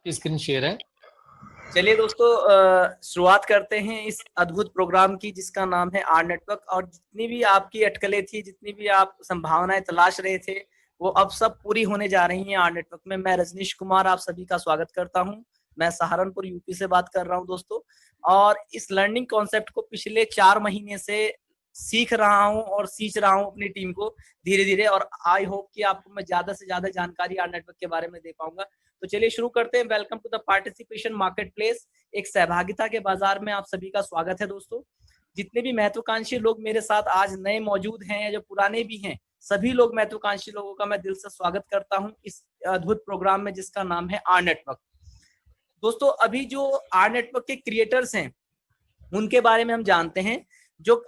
Screen share है। चलिए दोस्तों, शुरुआत करते हैं इस अद्भुत प्रोग्राम की जिसका नाम है आर नेटवर्क। और जितनी भी आपकी अटकलें थी, जितनी भी आप संभावनाएं तलाश रहे थे, वो अब सब पूरी होने जा रही हैं आर नेटवर्क में। मैं रजनीश कुमार आप सभी का स्वागत करता हूं। मैं सहारनपुर यूपी से बात कर रहा हूं दोस्तों। और इस लर्निंग कॉन्सेप्ट को पिछले 4 महीने से सीख रहा हूं और सींच रहा हूं अपनी टीम को धीरे धीरे। और आई होप कि आपको मैं ज्यादा से ज्यादा जानकारी आर नेटवर्क के बारे में दे पाऊंगा। तो चलिए शुरू करते हैं। Welcome to the participation market place. एक सहभागिता के बाजार में आप सभी का स्वागत है दोस्तों। जितने भी महत्वाकांक्षी लोग मेरे साथ आज नए मौजूद हैं या जो पुराने भी हैं, सभी लोग महत्वाकांक्षी लोगों का मैं दिल से स्वागत करता हूं इस अद्भुत प्रोग्राम में जिसका नाम है आर नेटवर्क। दोस्तों, अभी जो आर नेटवर्क के क्रिएटर्स हैं उनके बारे में हम जानते हैं। जो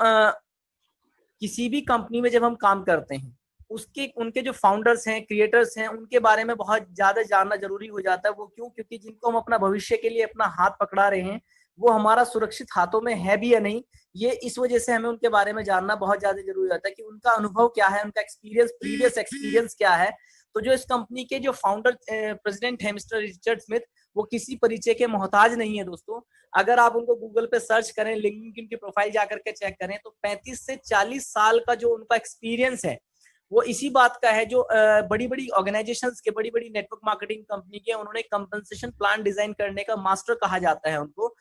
किसी भी कंपनी में जब हम काम करते हैं, उसके उनके जो फाउंडर्स हैं, क्रिएटर्स हैं, उनके बारे में बहुत ज्यादा जानना जरूरी हो जाता है। वो क्यों? क्योंकि जिनको हम अपना भविष्य के लिए अपना हाथ पकड़ा रहे हैं, वो हमारा सुरक्षित हाथों में है भी या नहीं, ये इस वजह से हमें उनके बारे में जानना बहुत ज्यादा जरूरी होता है कि उनका अनुभव क्या है, उनका एक्सपीरियंस, प्रीवियस एक्सपीरियंस क्या है। तो जो इस कंपनी के जो फाउंडर प्रेसिडेंट है मिस्टर रिचर्ड स्मिथ, वो किसी परिचय के मोहताज नहीं है दोस्तों। अगर आप उनको गूगल पे सर्च करें, लिंक्डइन की प्रोफाइल जाकर के चेक करें, तो 35 से 40 साल का जो उनका एक्सपीरियंस है वो इसी बात का है। जो बड़ी बड़ी ऑर्गेनाइजेशंस के, बड़ी बड़ी नेटवर्क मार्केटिंग कंपनी के, उन्होंने कंपनसेशन प्लान डिजाइन करने का मास्टर कहा जाता है उनको।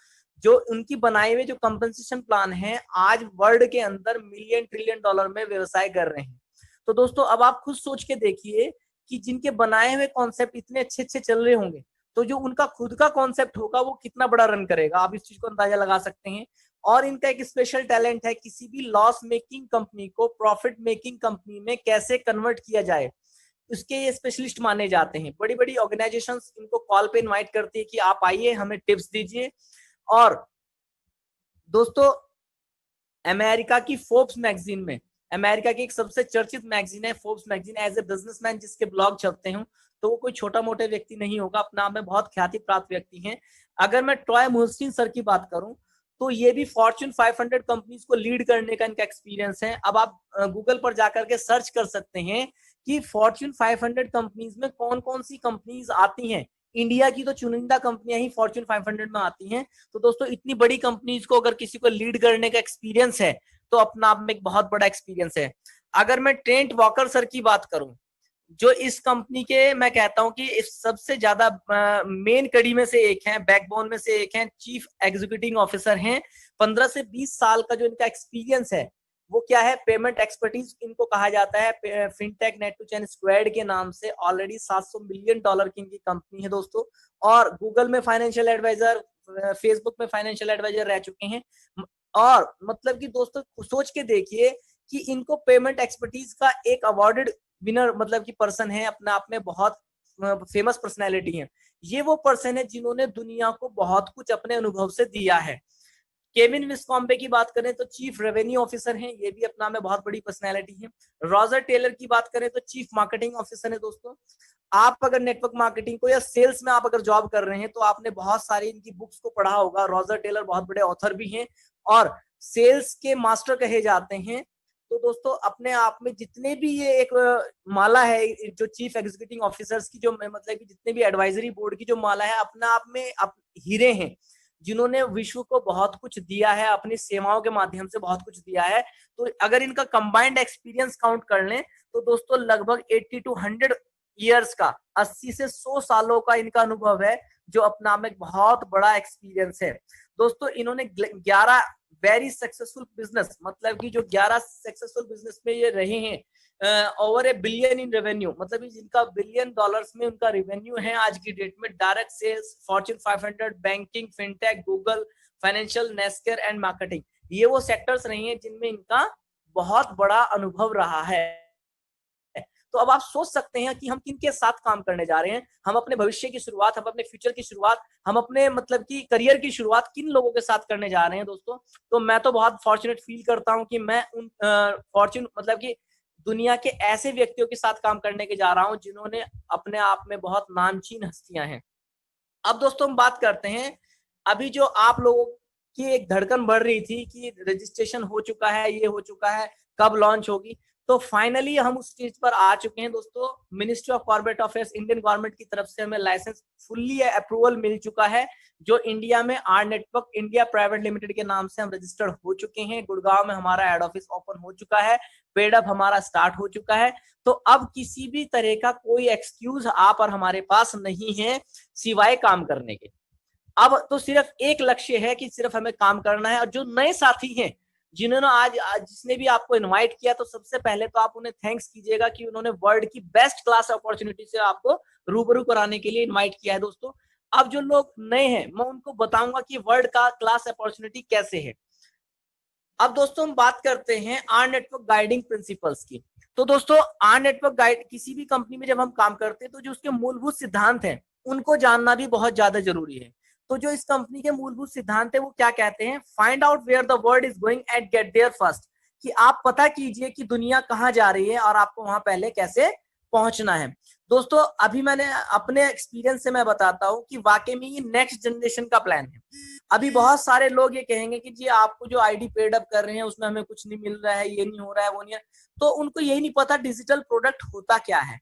जो उनकी बनाए हुए जो कंपनसेशन प्लान है, आज वर्ल्ड के अंदर मिलियन ट्रिलियन डॉलर में व्यवसाय कर रहे हैं। तो दोस्तों, अब आप खुद सोच के देखिए कि जिनके बनाए हुए कॉन्सेप्ट इतने अच्छे अच्छे चल रहे होंगे, तो जो उनका खुद का कॉन्सेप्ट होगा वो कितना बड़ा रन करेगा, आप इस चीज को अंदाजा लगा सकते हैं। और इनका एक स्पेशल टैलेंट है, किसी भी लॉस मेकिंग कंपनी को प्रॉफिट मेकिंग कंपनी में कैसे कन्वर्ट किया जाए, उसके ये स्पेशलिस्ट माने जाते हैं। बड़ी बड़ी ऑर्गेनाइजेशंस इनको कॉल पे इनवाइट करती है कि आप आइए, हमें टिप्स दीजिए। और दोस्तों, अमेरिका की फोर्ब्स मैगजीन में, अमेरिका की एक सबसे चर्चित मैगजीन है Forbes magazine, as a businessman जिसके ब्लॉग छपते हैं, तो वो कोई छोटा मोटा व्यक्ति नहीं होगा, अपने आप में बहुत ख्याति प्राप्त व्यक्ति हैं। अगर मैं ट्रॉय मुहसिन सर की बात करूं, तो ये भी फॉर्च्यून 500 कंपनीज को लीड करने का इनका एक्सपीरियंस है। अब आप गूगल पर जाकर के सर्च कर सकते हैं कि फॉर्च्यून 500 कंपनीज में कौन कौन सी कंपनीज आती हैं। इंडिया की तो चुनिंदा कंपनियां ही फॉर्च्यून 500 में आती हैं। तो दोस्तों, इतनी बड़ी कंपनीज को अगर किसी को लीड करने का एक्सपीरियंस है, तो अपना आप में एक बहुत बड़ा एक्सपीरियंस है। अगर मैं ट्रेंट वॉकर सर की बात करूं, जो इस कंपनी के, मैं कहता हूं कि इस सबसे ज्यादा मेन कड़ी में से एक है, बैकबोन में से एक है, चीफ एग्जीक्यूटिव ऑफिसर हैं। 15 से 20 साल का जो इनका एक्सपीरियंस है, वो क्या है, पेमेंट एक्सपर्टीज इनको कहा जाता है। Fintech net to chain squared के नाम से ऑलरेडी $700 मिलियन की इनकी कंपनी है दोस्तों। और गूगल में फाइनेंशियल एडवाइजर, फेसबुक में फाइनेंशियल एडवाइजर रह चुके हैं। और मतलब कि दोस्तों, सोच के देखिए कि इनको पेमेंट एक्सपर्टीज का एक अवार्डेड विनर मतलब कि पर्सन है, अपने आप में बहुत फेमस पर्सनैलिटी है। ये वो पर्सन है जिन्होंने दुनिया को बहुत कुछ अपने अनुभव से दिया है। केविन विस्कॉम्बे की बात करें तो चीफ रेवेन्यू ऑफिसर हैं, ये भी अपना में बहुत बड़ी पर्सनैलिटी है। रॉजर टेलर की बात करें तो चीफ मार्केटिंग ऑफिसर है दोस्तों। आप अगर नेटवर्क मार्केटिंग को या सेल्स में आप अगर जॉब कर रहे हैं, तो आपने बहुत सारी इनकी बुक्स को पढ़ा होगा। रॉजर टेलर बहुत बड़े ऑथर भी हैं और सेल्स के मास्टर कहे जाते हैं। तो दोस्तों, अपने आप में जितने भी ये एक माला है, जो चीफ एग्जीक्यूटिव ऑफिसर्स की, जो मतलब कि जितने भी एडवाइजरी बोर्ड की जो माला है, अपने आप में हीरे हैं, जिन्होंने विश्व को बहुत कुछ दिया है, अपनी सेवाओं के माध्यम से बहुत कुछ दिया है। तो अगर इनका कंबाइंड एक्सपीरियंस काउंट कर लें, तो दोस्तों लगभग 80 to 100 ईयर्स का, 80 से 100 सालों का इनका अनुभव है, जो अपना में बहुत बड़ा एक्सपीरियंस है दोस्तों। इन्होंने 11 वेरी सक्सेसफुल बिजनेस, मतलब कि जो 11 सक्सेसफुल बिजनेस में ये रहे हैं, ओवर $1 बिलियन इन रेवेन्यू, मतलब जिनका बिलियन डॉलर्स में उनका रेवेन्यू है आज की डेट में। Direct sales, fortune 500, banking, fintech, Google, financial, नेस्कर एंड मार्केटिंग, ये वो सेक्टर्स रही हैं जिनमें इनका बहुत बड़ा अनुभव रहा है। तो अब आप सोच सकते हैं कि हम किन के साथ काम करने जा रहे हैं। हम अपने भविष्य की शुरुआत, हम अपने फ्यूचर की शुरुआत, हम अपने मतलब कि करियर की शुरुआत किन लोगों के साथ करने जा रहे हैं दोस्तों। तो मैं तो बहुत फॉर्चुनेट फील करता हूं कि मैं उन फॉर्चून मतलब कि दुनिया के ऐसे व्यक्तियों के साथ काम करने के जा रहा हूं जिन्होंने अपने आप में बहुत नामचीन हस्तियां हैं। अब दोस्तों, हम बात करते हैं, अभी जो आप लोगों की एक धड़कन बढ़ रही थी कि रजिस्ट्रेशन हो चुका है, ये हो चुका है, कब लॉन्च होगी। तो फाइनली हम उस स्टेज पर आ चुके हैं दोस्तों। Ministry of corporate affairs Indian government की तरफ से हमें लाइसेंस फुल्ली अप्रूवल मिल चुका है, जो इंडिया में R network India private limited के नाम से हम रजिस्टर्ड हो चुके हैं। गुड़गांव में हमारा हेड ऑफिस ओपन हो चुका है, पेड अप हमारा स्टार्ट हो चुका है। तो अब किसी भी तरह का कोई एक्सक्यूज आप और हमारे पास नहीं है सिवाय काम करने के। अब तो सिर्फ एक लक्ष्य है कि सिर्फ हमें काम करना है। और जो नए साथी हैं जिन्होंने आज जिसने भी आपको इनवाइट किया, तो सबसे पहले तो आप उन्हें थैंक्स कीजिएगा कि उन्होंने वर्ल्ड की बेस्ट क्लास अपॉर्चुनिटी से आपको रूबरू कराने के लिए इनवाइट किया है दोस्तों। अब जो लोग नए हैं मैं उनको बताऊंगा कि वर्ल्ड का क्लास अपॉर्चुनिटी कैसे है। अब दोस्तों हम बात करते हैं आर नेटवर्क गाइडिंग प्रिंसिपल्स की। तो दोस्तों आर नेटवर्क गाइड, किसी भी कंपनी में जब हम काम करते हैं तो जो उसके मूलभूत सिद्धांत हैं उनको जानना भी बहुत ज्यादा जरूरी है। तो जो इस कंपनी के मूलभूत सिद्धांत है वो क्या कहते हैं, find out where the world is going and get there first, कि आप पता कीजिए कि दुनिया कहाँ जा रही है और आपको वहां पहले कैसे पहुंचना है। दोस्तों अभी मैंने अपने एक्सपीरियंस से मैं बताता हूँ कि वाकई में ये नेक्स्ट जनरेशन का प्लान है। अभी बहुत सारे लोग ये कहेंगे कि जी आपको जो आईडी पेड अप कर रहे हैं उसमें हमें कुछ नहीं मिल रहा है, ये नहीं हो रहा है, वो नहीं है। तो उनको यही नहीं पता डिजिटल प्रोडक्ट होता क्या है।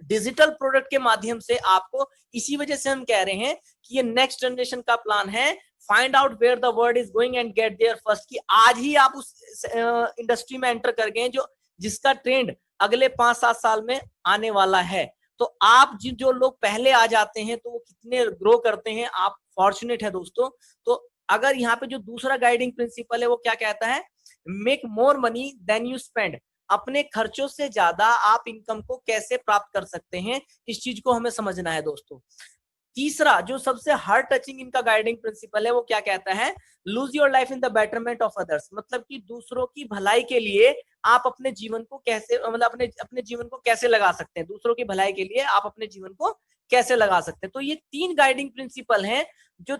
डिजिटल प्रोडक्ट के माध्यम से आपको, इसी वजह से हम कह रहे हैं कि ये नेक्स्ट जनरेशन का प्लान है, find out where the world is going and get there first, कि आज ही आप उस इंडस्ट्री में एंटर कर गए जो जिसका ट्रेंड अगले 5-7 साल में आने वाला है। तो आप जो लोग पहले आ जाते हैं तो वो कितने ग्रो करते हैं, आप फॉर्चुनेट है दोस्तों। तो अगर यहाँ पे जो दूसरा गाइडिंग प्रिंसिपल है वो क्या कहता है, make more money than you spend, अपने खर्चों से ज्यादा आप इनकम को कैसे प्राप्त कर सकते हैं, इस चीज को हमें समझना है दोस्तों। तीसरा जो सबसे हार्ट टचिंग इनका गाइडिंग प्रिंसिपल है वो क्या कहता है, lose your life in the betterment of others, मतलब कि दूसरों की भलाई के लिए आप अपने जीवन को कैसे, मतलब अपने जीवन को कैसे लगा सकते हैं, दूसरों की भलाई के लिए आप अपने जीवन को कैसे लगा सकते हैं। तो ये 3 गाइडिंग प्रिंसिपल हैं, जो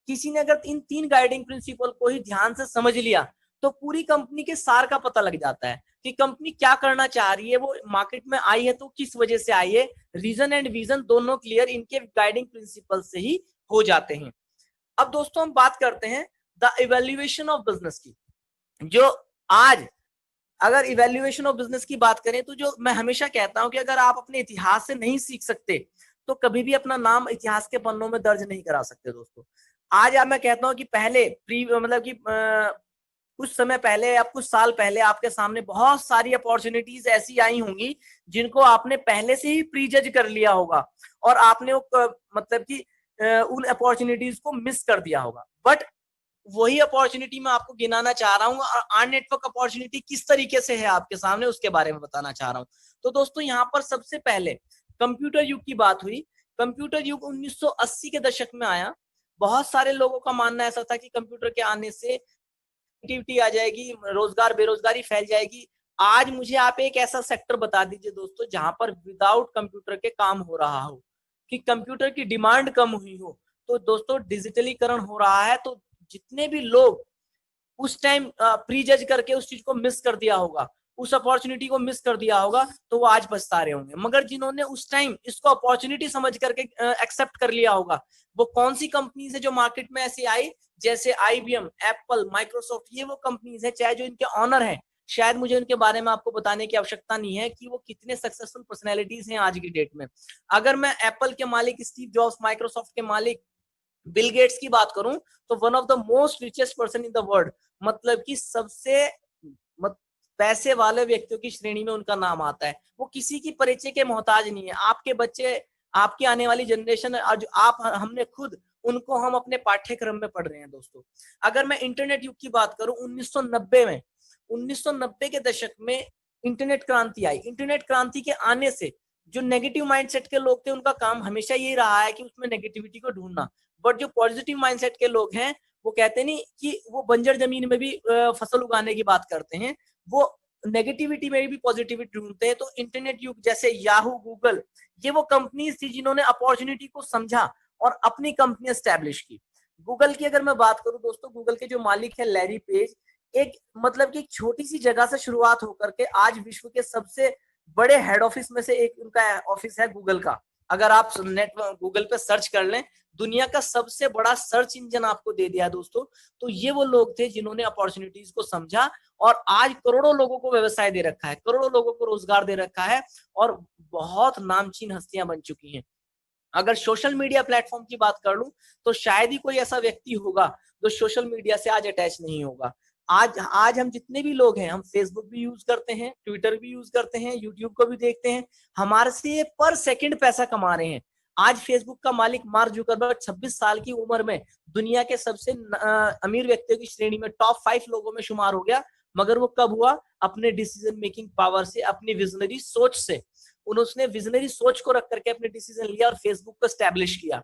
किसी ने अगर इन 3 गाइडिंग प्रिंसिपल को ही ध्यान से समझ लिया तो पूरी कंपनी के सार का पता लग जाता है कि कंपनी क्या करना चाह रही है, वो मार्केट में आई है तो किस वजह से आई है। रीजन एंड विजन दोनों क्लियर इनके गाइडिंग प्रिंसिपल से ही हो जाते हैं। अब दोस्तों हम बात करते हैं द इवेल्युएशन ऑफ बिजनेस की। जो आज अगर इवेल्युएशन ऑफ बिजनेस की बात करें तो जो मैं हमेशा कहता हूं कि अगर आप अपने इतिहास से नहीं सीख सकते तो कभी भी अपना नाम इतिहास के पन्नों में दर्ज नहीं करा सकते दोस्तों। आज मैं कहता हूं कि पहले मतलब कि कुछ समय पहले या कुछ साल पहले आपके सामने बहुत सारी अपॉर्चुनिटीज ऐसी आई होंगी जिनको आपने पहले से ही प्रीजज कर लिया होगा और आपने वो मतलब कि उन अपॉर्चुनिटीज को मिस कर दिया होगा। बट वही अपॉर्चुनिटी मैं आपको गिनाना चाह रहा हूँ और आर नेटवर्क अपॉर्चुनिटी किस तरीके से है आपके सामने उसके बारे में बताना चाह रहा हूँ। तो दोस्तों यहाँ पर सबसे पहले कंप्यूटर युग की बात हुई। कंप्यूटर युग 1980 के दशक में आया। बहुत सारे लोगों का मानना ऐसा था कि कंप्यूटर के आने से एक्टिविटी आ जाएगी, रोजगार बेरोजगारी फैल जाएगी। आज मुझे आप एक ऐसा सेक्टर बता दीजिए दोस्तों जहां पर विदाउट कंप्यूटर के काम हो रहा हो, कि कंप्यूटर की डिमांड कम हुई हो। तो दोस्तों डिजिटलीकरण हो रहा है, तो जितने भी लोग उस टाइम प्री जज करके उस चीज को मिस कर दिया होगा, उस अपॉर्चुनिटी को मिस कर दिया होगा, तो वो आज पछता रहे होंगे। मगर जिन्होंने उस टाइम इसको अपॉर्चुनिटी समझ करके एक्सेप्ट कर लिया होगा, वो कौन सी कंपनीज है जो मार्केट में ऐसी आई, जैसे IBM, एप्पल, माइक्रोसॉफ्ट, ये वो कंपनीज है, चाहे जो इनके ऑनर हैं, शायद मुझे उनके बारे में आपको बताने की आवश्यकता नहीं है कि वो कितने सक्सेसफुल पर्सनैलिटीज हैं आज की डेट में। अगर मैं एप्पल के मालिक स्टीव जॉब्स, माइक्रोसॉफ्ट के मालिक बिल गेट्स की बात करूं तो one of the most richest person in the world, मतलब कि सबसे पैसे वाले व्यक्तियों की श्रेणी में उनका नाम आता है। वो किसी की परिचय के मोहताज नहीं है। आपके बच्चे, आपकी आने वाली जनरेशन, आज आप, हमने खुद उनको हम अपने पाठ्यक्रम में पढ़ रहे हैं दोस्तों। अगर मैं इंटरनेट युग की बात करूं, 1990 के दशक में इंटरनेट क्रांति आई। इंटरनेट क्रांति के आने से जो नेगेटिव माइंडसेट के लोग थे उनका काम हमेशा यही रहा है कि उसमें नेगेटिविटी को ढूंढना। बट जो पॉजिटिव माइंडसेट के लोग हैं वो कहते नहीं कि वो बंजर जमीन में भी फसल उगाने की बात करते हैं, वो नेगेटिविटी में भी पॉजिटिविटी ढूंढते हैं। तो इंटरनेट युग जैसे याहू, गूगल, ये वो कंपनीज थी जिन्होंने अपॉर्चुनिटी को समझा और अपनी कंपनी एस्टैब्लिश की। गूगल की अगर मैं बात करूं दोस्तों, गूगल के जो मालिक है लैरी पेज, एक मतलब कि छोटी सी जगह से शुरुआत होकर के आज विश्व के सबसे बड़े हेड ऑफिस में से एक उनका ऑफिस है गूगल का। अगर आप नेट गूगल पे सर्च कर लें दुनिया का सबसे बड़ा सर्च इंजन आपको दे दिया दोस्तों। तो ये वो लोग थे जिन्होंने अपॉर्चुनिटीज को समझा और आज करोड़ों लोगों को व्यवसाय दे रखा है, करोड़ों लोगों को रोजगार दे रखा है और बहुत नामचीन हस्तियां बन चुकी हैं। अगर सोशल मीडिया प्लेटफॉर्म की बात कर लूं तो शायद ही कोई ऐसा व्यक्ति होगा जो सोशल मीडिया से आज अटैच नहीं होगा। आज आज हम जितने भी लोग हैं, हम फेसबुक भी यूज करते हैं, ट्विटर भी यूज करते हैं, यूट्यूब को भी देखते हैं, हमारे से पर सेकंड पैसा कमा रहे हैं। आज फेसबुक का मालिक मार्क जुकरबर्ग 26 साल की उम्र में दुनिया के सबसे अमीर व्यक्तियों की श्रेणी में टॉप 5 लोगों में शुमार हो गया। मगर वो कब हुआ? अपने डिसीजन मेकिंग पावर से, अपनी विजनरी सोच से। उसने विजनरी सोच को रख करके अपने डिसीजन लिया और फेसबुक को स्टैब्लिश किया।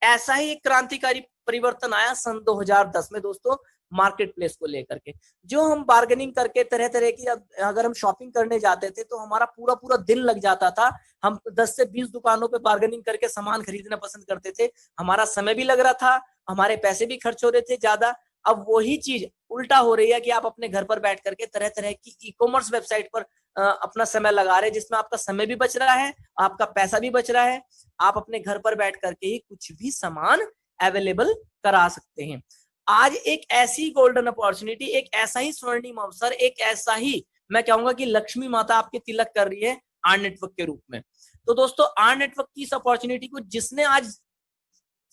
ऐसा ही एक क्रांतिकारी परिवर्तन आया सन 2010 में दोस्तों, मार्केट प्लेस को लेकर के। जो हम बार्गेनिंग करके तरह तरह की, अगर हम शॉपिंग करने जाते थे तो हमारा पूरा पूरा दिन लग जाता था। हम 10 से 20 दुकानों पे बार्गेनिंग करके सामान खरीदना पसंद करते थे। हमारा समय भी लग रहा था, हमारे पैसे भी खर्च हो रहे थे ज्यादा। अब वही चीज उल्टा हो रही है कि आप अपने घर पर बैठ करके तरह तरह की ई कॉमर्स वेबसाइट पर अपना समय लगा रहे हैं, जिसमें आपका समय भी बच रहा है, आपका पैसा भी बच रहा है। आप अपने घर पर बैठ करके ही कुछ भी सामान अवेलेबल करा सकते हैं। आज एक ऐसी गोल्डन अपॉर्चुनिटी, एक ऐसा ही स्वर्णिम अवसर, एक ऐसा ही मैं कहूंगा कि लक्ष्मी माता आपके तिलक कर रही है आर नेटवर्क के रूप में। तो दोस्तों, आर नेटवर्क की इस अपॉर्चुनिटी को जिसने आज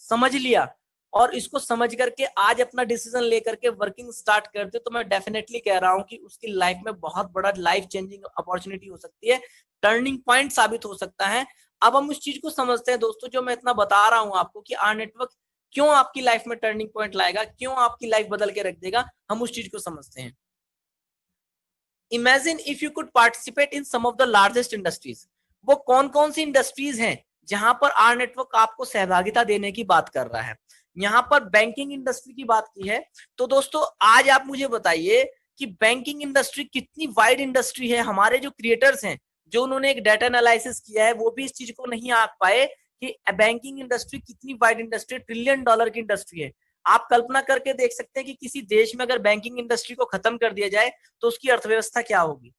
समझ लिया और इसको समझ करके आज अपना डिसीजन लेकर के वर्किंग स्टार्ट करते, तो मैं डेफिनेटली कह रहा हूं कि उसकी लाइफ में बहुत बड़ा लाइफ चेंजिंग अपॉर्चुनिटी हो सकती है, टर्निंग पॉइंट साबित हो सकता है। अब हम उस चीज को समझते हैं दोस्तों, जो मैं इतना बता रहा हूं आपको कि आर नेटवर्क क्यों आपकी लाइफ में टर्निंग पॉइंट लाएगा, क्यों आपकी लाइफ बदल के रख देगा, हम उस चीज को समझते हैं। Imagine if you could participate in some of the largest industries. वो कौन कौन सी इंडस्ट्रीज हैं जहां पर आर नेटवर्क आपको सहभागिता देने की बात कर रहा है? यहां पर बैंकिंग इंडस्ट्री की बात की है। तो दोस्तों, आज आप मुझे बताइए कि बैंकिंग इंडस्ट्री कितनी वाइड इंडस्ट्री है। हमारे जो क्रिएटर्स हैं, जो उन्होंने एक डाटा एनालिसिस किया है, वो भी इस चीज को नहीं आंक पाए कि बैंकिंग इंडस्ट्री कितनी वाइड इंडस्ट्री, ट्रिलियन डॉलर की इंडस्ट्री है। आप कल्पना करके देख सकते हैं कि किसी देश में अगर बैंकिंग इंडस्ट्री को खत्म कर दिया जाए तो उसकी अर्थव्यवस्था क्या होगी।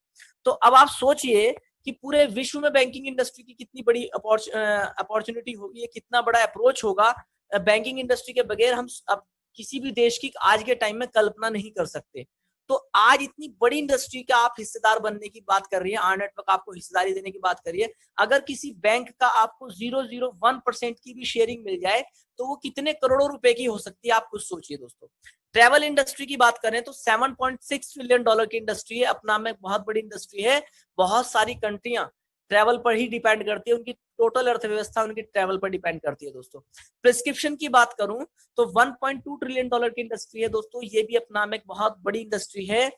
तो अब आप सोचिए कि पूरे विश्व में बैंकिंग इंडस्ट्री की कितनी बड़ी अपॉर्चुनिटी होगी, ये कितना बड़ा अप्रोच होगा। बैंकिंग इंडस्ट्री के बगैर हम अब किसी भी देश की आज के टाइम में कल्पना नहीं कर सकते। तो आज इतनी बड़ी इंडस्ट्री का आप हिस्सेदार बनने की बात कर रही है, आर नेटवर्क आपको हिस्सेदारी देने की बात कर रही है। अगर किसी बैंक का आपको 0.01% की भी शेयरिंग मिल जाए तो वो कितने करोड़ों रुपए की हो सकती है, आप कुछ सोचिए दोस्तों। ट्रैवल इंडस्ट्री की बात करें तो 7.6 ट्रिलियन डॉलर की इंडस्ट्री है, अपना में बहुत बड़ी इंडस्ट्री है। बहुत सारी कंट्रियां ट्रैवल पर ही डिपेंड करती है, उनकी टोटल अर्थव्यवस्था उनकी ट्रैवल पर डिपेंड करती है दोस्तों। प्रिस्क्रिप्शन की बात करूं तो 1.2 ट्रिलियन डॉलर की इंडस्ट्री है दोस्तों, ये भी अपना में एक बहुत बड़ी इंडस्ट्री है।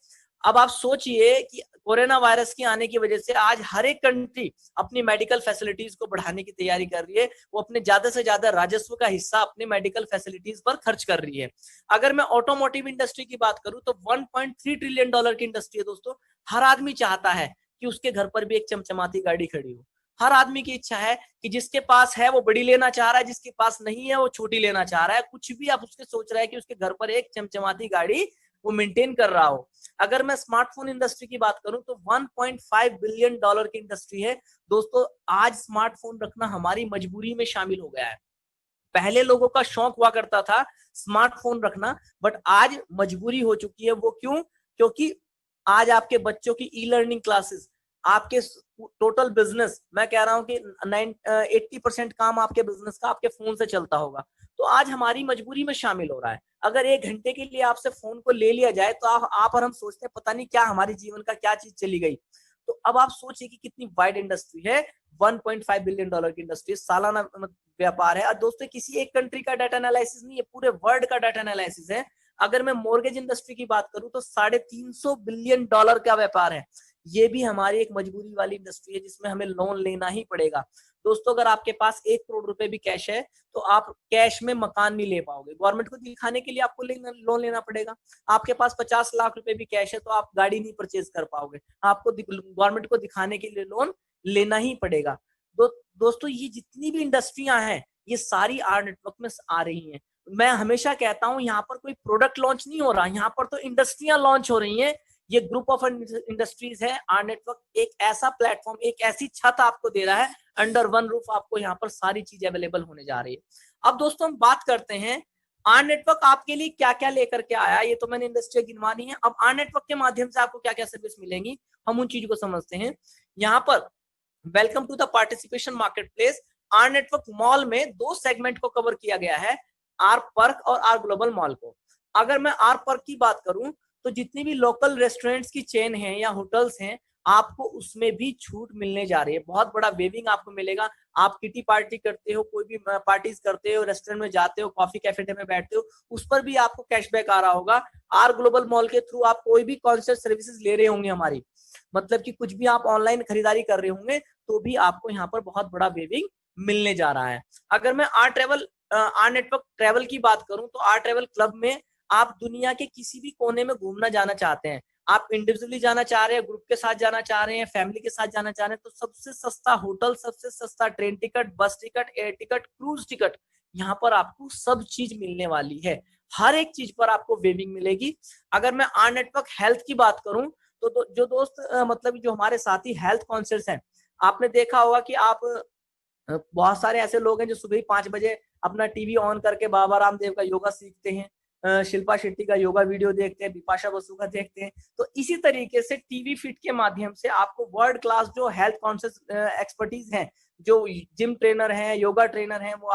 अब आप सोचिए कि कोरोना वायरस के आने की वजह से आज हर एक कंट्री अपनी मेडिकल फैसिलिटीज को बढ़ाने की तैयारी कर रही है। वो अपने ज्यादा से ज्यादा राजस्व का हिस्सा अपने मेडिकल फैसिलिटीज पर खर्च कर रही है। अगर मैं ऑटोमोटिव इंडस्ट्री की बात करूं तो 1.3 ट्रिलियन डॉलर की इंडस्ट्री है दोस्तों। हर आदमी चाहता है कि उसके घर पर भी एक चमचमाती गाड़ी खड़ी हो। हर आदमी की इच्छा है कि जिसके पास है वो बड़ी लेना चाह रहा है, जिसके पास नहीं है वो छोटी लेना चाह रहा है। कुछ भी आप उसके सोच रहा है कि उसके घर पर एक चमचमाती गाड़ी वो मेंटेन कर रहा हो। अगर मैं स्मार्टफोन इंडस्ट्री की बात करूं तो 1.5 बिलियन डॉलर की इंडस्ट्री है दोस्तों। आज स्मार्टफोन रखना हमारी मजबूरी में शामिल हो गया है। पहले लोगों का शौक हुआ करता था स्मार्टफोन रखना, बट आज मजबूरी हो चुकी है। वो क्यों? क्योंकि आज आपके बच्चों की ई लर्निंग क्लासेस, आपके टोटल बिजनेस, मैं कह रहा हूं कि 80% काम आपके बिजनेस का आपके फोन से चलता होगा। तो आज हमारी मजबूरी में शामिल हो रहा है। अगर 1 घंटे के लिए आपसे फोन को ले लिया जाए तो आप और हम सोचते हैं पता नहीं क्या हमारे जीवन का क्या चीज चली गई। तो अब आप सोचिए कि कितनी वाइड इंडस्ट्री है। 1.5 बिलियन डॉलर की इंडस्ट्री, सालाना व्यापार है। और दोस्तों, किसी एक कंट्री का डाटा एनालिसिस नहीं है, पूरे वर्ल्ड का डाटा एनालिसिस है। अगर मैं मॉर्गेज इंडस्ट्री की बात करूं तो 350 बिलियन डॉलर का व्यापार है। ये भी हमारी एक मजबूरी वाली इंडस्ट्री है जिसमें हमें लोन लेना ही पड़ेगा। दोस्तों, अगर आपके पास 1 करोड़ रुपए भी कैश है तो आप कैश में मकान नहीं ले पाओगे। गवर्नमेंट को दिखाने के लिए आपको लोन लेना पड़ेगा। आपके पास 50 लाख रुपए भी कैश है तो आप गाड़ी नहीं परचेज कर पाओगे, आपको गवर्नमेंट को दिखाने के लिए लोन लेना ही पड़ेगा। दोस्तों, ये जितनी भी इंडस्ट्रियां हैं ये सारी आर नेटवर्क में आ रही हैं। मैं हमेशा कहता हूं यहाँ पर कोई प्रोडक्ट लॉन्च नहीं हो रहा, यहाँ पर तो इंडस्ट्रियां लॉन्च हो रही हैं। ये ग्रुप ऑफ इंडस्ट्रीज है। आर नेटवर्क एक ऐसा प्लेटफॉर्म, एक ऐसी छत आपको दे रहा है, अंडर वन रूफ आपको यहाँ पर सारी चीज अवेलेबल होने जा रही है। अब दोस्तों हम बात करते हैं आर नेटवर्क आपके लिए क्या क्या लेकर के आया। ये तो मैंने इंडस्ट्री गिनवानी है। अब आर नेटवर्क के माध्यम से आपको क्या क्या सर्विस मिलेंगी, हम उन चीजों को समझते हैं। यहाँ पर welcome to the participation market place. R network mall में दो सेगमेंट को कवर किया गया है, आर पर्क और आर ग्लोबल मॉल को। अगर मैं आर पर्क की बात करूं तो जितनी भी लोकल रेस्टोरेंट्स की चेन है या होटल्स हैं, आपको उसमें भी छूट मिलने जा रही है। बहुत बड़ा वेविंग आपको मिलेगा। आप किटी पार्टी करते हो, कोई भी पार्टीज करते हो, रेस्टोरेंट में जाते हो, कॉफी कैफे में बैठते हो, उस पर भी आपको कैशबैक आ रहा होगा। आर ग्लोबल मॉल के थ्रू आप कोई भी कॉन्सर्ट सर्विसेज ले रहे होंगे हमारी, मतलब कि कुछ भी आप ऑनलाइन खरीदारी कर रहे होंगे, तो भी आपको यहाँ पर बहुत बड़ा वेविंग मिलने जा रहा है। अगर मैं आर नेटवर्क ट्रेवल की बात करूं तो आर ट्रेवल क्लब में आप दुनिया के किसी भी कोने में घूमना जाना चाहते हैं, आप इंडिविजुअली जाना चाह रहे हैं, ग्रुप के साथ जाना चाह रहे हैं, फैमिली के साथ जाना चाह रहे हैं, तो सबसे सस्ता होटल, सबसे सस्ता ट्रेन टिकट, बस ticket, air ticket, cruise ticket, यहाँ पर आपको सब चीज मिलने वाली है। हर एक चीज पर आपको वेविंग मिलेगी। अगर मैं आर नेटवर्क हेल्थ की बात करूं तो जो दोस्त मतलब जो हमारे साथी हेल्थ कॉन्शियस हैं, आपने देखा होगा कि आप बहुत सारे ऐसे लोग हैं जो सुबह ही 5 बजे अपना टीवी ऑन करके बाबा रामदेव का योगा सीखते हैं, शिल्पा शेट्टी का योगा वीडियो देखते हैं, बिपाशा बसु का देखते हैं। तो इसी तरीके से टीवी फिट के माध्यम से आपको वर्ल्ड क्लास जो हेल्थ कॉन्शियस एक्सपर्टीज हैं, जो जिम ट्रेनर हैं, योगा ट्रेनर हैं, वो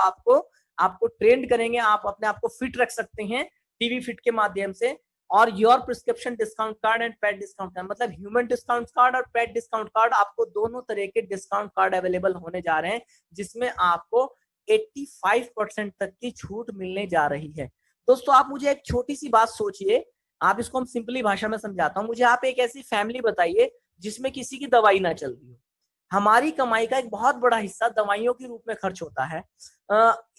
आपको ट्रेंड करेंगे। आप अपने आप को फिट रख सकते हैं टीवी फिट के माध्यम से। और your prescription discount card and pet discount card, मतलब ह्यूमन डिस्काउंट कार्ड और पेट डिस्काउंट कार्ड, आपको दोनों तरह के डिस्काउंट कार्ड अवेलेबल होने जा रहे हैं, जिसमें आपको 85% तक की छूट मिलने जा रही है। दोस्तों आप मुझे एक छोटी सी बात सोचिए, आप इसको हम सिंपली भाषा में समझाता हूँ। मुझे आप एक ऐसी फैमिली बताइए जिसमें किसी की दवाई ना चल रही हो। हमारी कमाई का एक बहुत बड़ा हिस्सा दवाइयों के रूप में खर्च होता है।